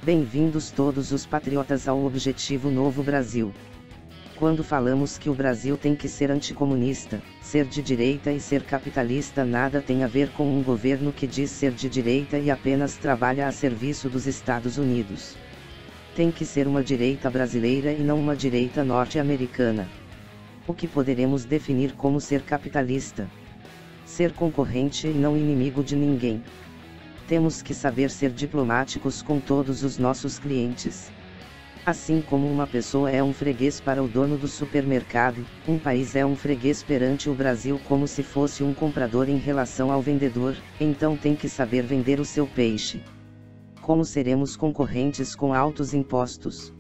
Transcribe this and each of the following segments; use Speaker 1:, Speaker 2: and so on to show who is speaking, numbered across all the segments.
Speaker 1: Bem-vindos todos os patriotas ao Objetivo Novo Brasil. Quando falamos que o Brasil tem que ser anticomunista, ser de direita e ser capitalista, nada tem a ver com um governo que diz ser de direita e apenas trabalha a serviço dos Estados Unidos. Tem que ser uma direita brasileira e não uma direita norte-americana. O que poderemos definir como ser capitalista? Ser concorrente e não inimigo de ninguém. Temos que saber ser diplomáticos com todos os nossos clientes. Assim como uma pessoa é um freguês para o dono do supermercado, um país é um freguês perante o Brasil como se fosse um comprador em relação ao vendedor, então tem que saber vender o seu peixe. Como seremos concorrentes com altos impostos?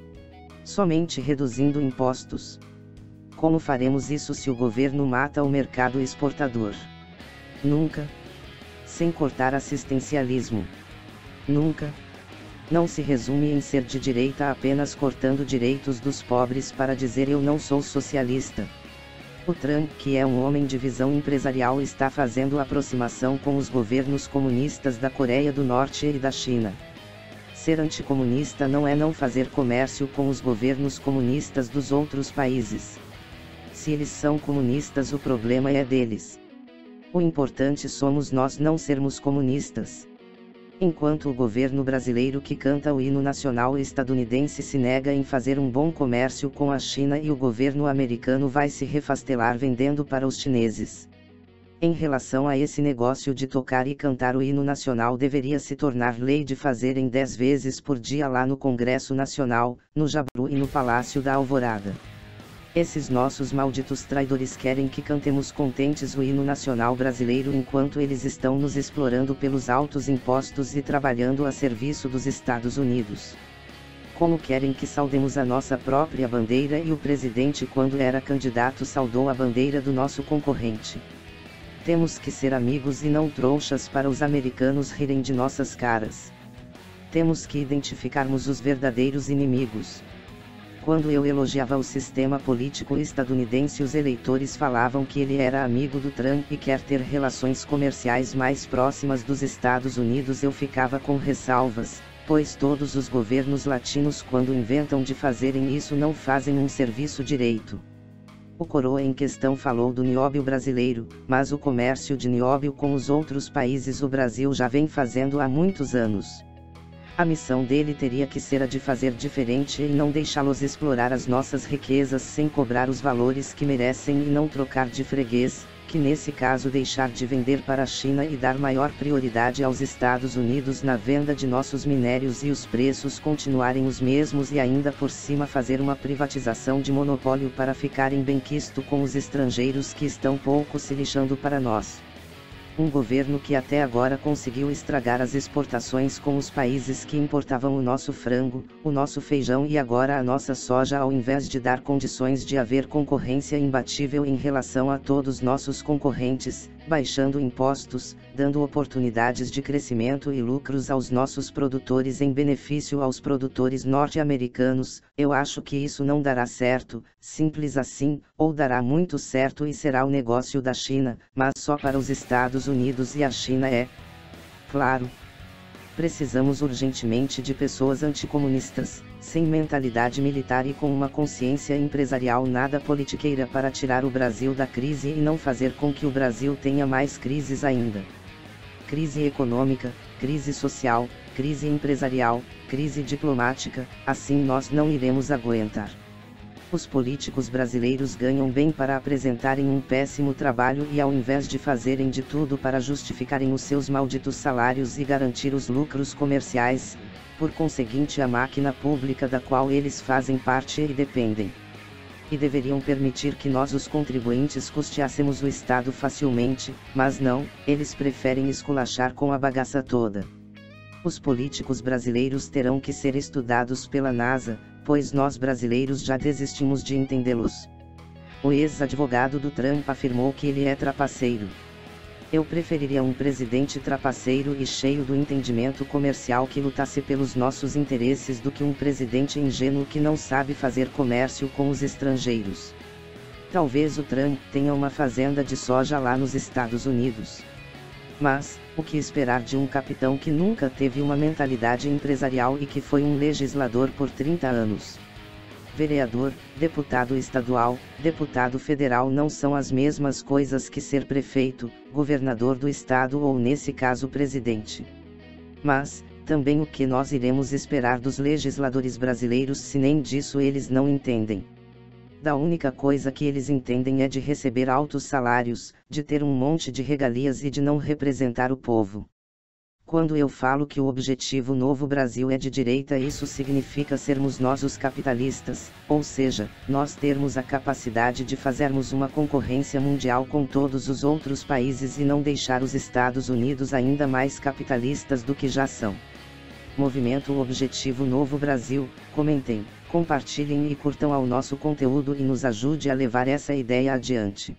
Speaker 1: Somente reduzindo impostos. Como faremos isso se o governo mata o mercado exportador? Nunca. Sem cortar assistencialismo. Nunca. Não se resume em ser de direita apenas cortando direitos dos pobres para dizer eu não sou socialista. O Trump, que é um homem de visão empresarial, está fazendo aproximação com os governos comunistas da Coreia do Norte e da China. Ser anticomunista não é não fazer comércio com os governos comunistas dos outros países. Se eles são comunistas, o problema é deles. O importante somos nós não sermos comunistas. Enquanto o governo brasileiro que canta o hino nacional estadunidense se nega em fazer um bom comércio com a China e o governo americano vai se refastelar vendendo para os chineses. Em relação a esse negócio de tocar e cantar o hino nacional, deveria se tornar lei de fazerem 10 vezes por dia lá no Congresso Nacional, no Jaburu e no Palácio da Alvorada. Esses nossos malditos traidores querem que cantemos contentes o hino nacional brasileiro enquanto eles estão nos explorando pelos altos impostos e trabalhando a serviço dos Estados Unidos. Como querem que saudemos a nossa própria bandeira e o presidente, quando era candidato, saudou a bandeira do nosso concorrente? Temos que ser amigos e não trouxas para os americanos rirem de nossas caras. Temos que identificarmos os verdadeiros inimigos. Quando eu elogiava o sistema político estadunidense, os eleitores falavam que ele era amigo do Trump e quer ter relações comerciais mais próximas dos Estados Unidos. Eu ficava com ressalvas, pois todos os governos latinos, quando inventam de fazerem isso, não fazem um serviço direito. O coroa em questão falou do nióbio brasileiro, mas o comércio de nióbio com os outros países o Brasil já vem fazendo há muitos anos. A missão dele teria que ser a de fazer diferente e não deixá-los explorar as nossas riquezas sem cobrar os valores que merecem e não trocar de freguês, que nesse caso deixar de vender para a China e dar maior prioridade aos Estados Unidos na venda de nossos minérios e os preços continuarem os mesmos e ainda por cima fazer uma privatização de monopólio para ficarem benquisto com os estrangeiros que estão pouco se lixando para nós. Um governo que até agora conseguiu estragar as exportações com os países que importavam o nosso frango, o nosso feijão e agora a nossa soja, ao invés de dar condições de haver concorrência imbatível em relação a todos nossos concorrentes, baixando impostos, dando oportunidades de crescimento e lucros aos nossos produtores em benefício aos produtores norte-americanos. Eu acho que isso não dará certo, simples assim, ou dará muito certo e será o negócio da China, mas só para os Estados Unidos e a China é. Claro. Precisamos urgentemente de pessoas anticomunistas, sem mentalidade militar e com uma consciência empresarial nada politiqueira para tirar o Brasil da crise e não fazer com que o Brasil tenha mais crises ainda. Crise econômica, crise social, crise empresarial, crise diplomática, assim nós não iremos aguentar. Os políticos brasileiros ganham bem para apresentarem um péssimo trabalho e ao invés de fazerem de tudo para justificarem os seus malditos salários e garantir os lucros comerciais, por conseguinte a máquina pública da qual eles fazem parte e dependem. E deveriam permitir que nós os contribuintes custeássemos o Estado facilmente, mas não, eles preferem esculachar com a bagaça toda. Os políticos brasileiros terão que ser estudados pela NASA, pois nós brasileiros já desistimos de entendê-los. O ex-advogado do Trump afirmou que ele é trapaceiro. Eu preferiria um presidente trapaceiro e cheio do entendimento comercial que lutasse pelos nossos interesses do que um presidente ingênuo que não sabe fazer comércio com os estrangeiros. Talvez o Trump tenha uma fazenda de soja lá nos Estados Unidos. Mas, o que esperar de um capitão que nunca teve uma mentalidade empresarial e que foi um legislador por 30 anos? Vereador, deputado estadual, deputado federal não são as mesmas coisas que ser prefeito, governador do estado ou nesse caso presidente. Mas, também o que nós iremos esperar dos legisladores brasileiros se nem disso eles não entendem? Da única coisa que eles entendem é de receber altos salários, de ter um monte de regalias e de não representar o povo. Quando eu falo que o objetivo Novo Brasil é de direita, isso significa sermos nós os capitalistas, ou seja, nós termos a capacidade de fazermos uma concorrência mundial com todos os outros países e não deixar os Estados Unidos ainda mais capitalistas do que já são. Movimento Objetivo Novo Brasil, comentem, compartilhem e curtam ao nosso conteúdo e nos ajude a levar essa ideia adiante.